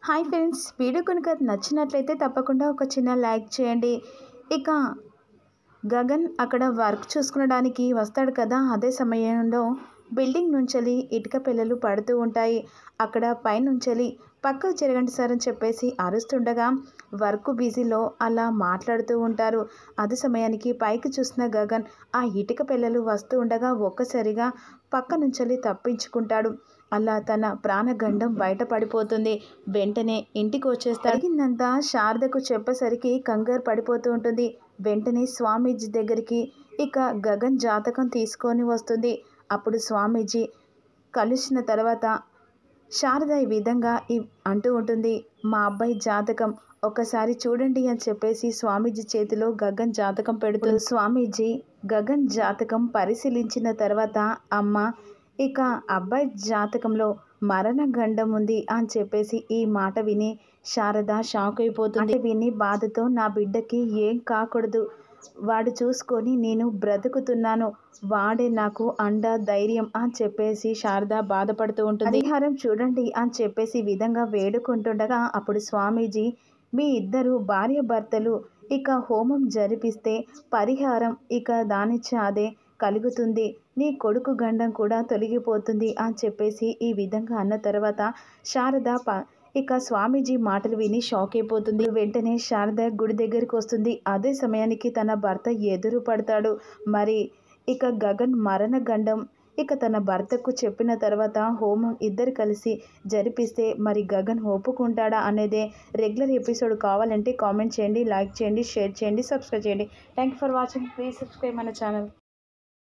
Hi friends, video కనుక నచ్చినట్లయితే తప్పకుండా ఒక చిన్న లైక్ చేయండి. ఇక గగన్ అక్కడ వర్క్ చూసుకునడానికి వస్తాడు కదా, అదే సమయంలో బిల్డింగ్ నుంచెలి ఇటుక పిల్లలు పడుతూ ఉంటాయి. అక్కడ పైనుంచెలి పక్కకు జరగండి సార్ అని చెప్పేసి అరుస్తుండగా వర్క్ బిజీలో అలా మాట్లాడుతూ ఉంటారు. అదే సమయానికి పైకి చూసిన గగన్ ఆ ఇటుక పిల్లలు వస్తూ ఉండగా ఒక్కసారిగా పక్క నుంచెలి తప్పించుకుంటాడు. అలా తన ప్రాణగండం బయటపడిపోతుంది. వెంటనే ఇంటికి వచ్చేస్తాడు. జరిగిందంతా శారదకు చెప్పేసరికి కంగారు పడిపోతూ ఉంటుంది. వెంటనే స్వామీజీ దగ్గరికి ఇక గగన్ జాతకం తీసుకొని వస్తుంది. అప్పుడు స్వామీజీ కలిసిన తర్వాత శారద ఈ విధంగా అంటూ ఉంటుంది, మా అబ్బాయి జాతకం ఒకసారి చూడండి అని చెప్పేసి స్వామీజీ చేతిలో గగన్ జాతకం పెడుతుంది. స్వామీజీ గగన్ జాతకం పరిశీలించిన తర్వాత, అమ్మ ఇక అబ్బాయి జాతకంలో మరణ గండం ఉంది అని చెప్పేసి ఈ మాట విని శారద షాక్ అయిపోతుంది. విని బాధతో నా బిడ్డకి ఏం కాకూడదు, వాడు చూసుకొని నేను బ్రతుకుతున్నాను, వాడే నాకు అండ ధైర్యం అని చెప్పేసి శారద బాధపడుతూ ఉంటుంది. పరిహారం చూడండి అని చెప్పేసి విధంగా వేడుకుంటుండగా అప్పుడు స్వామీజీ, మీ ఇద్దరు భార్య భర్తలు ఇక హోమం జరిపిస్తే పరిహారం ఇక దానిచ్చాదే కలుగుతుంది, నీ కొడుకు గండం కూడా తొలగిపోతుంది అని చెప్పేసి ఈ విధంగా అన్న తర్వాత శారద ఇక స్వామీజీ మాటలు విని షాక్ అయిపోతుంది. వెంటనే శారద గుడి దగ్గరికి వస్తుంది. అదే సమయానికి తన భర్త ఎదురు పడతాడు. మరి ఇక గగన్ మరణ గండం ఇక తన భర్తకు చెప్పిన తర్వాత హోమం ఇద్దరు కలిసి జరిపిస్తే మరి గగన్ ఒప్పుకుంటాడా అనేదే రెగ్యులర్ ఎపిసోడ్. కావాలంటే కామెంట్ చేయండి, లైక్ చేయండి, షేర్ చేయండి, సబ్స్క్రైబ్ చేయండి. Thank you for watching. Please subscribe మన ఛానల్.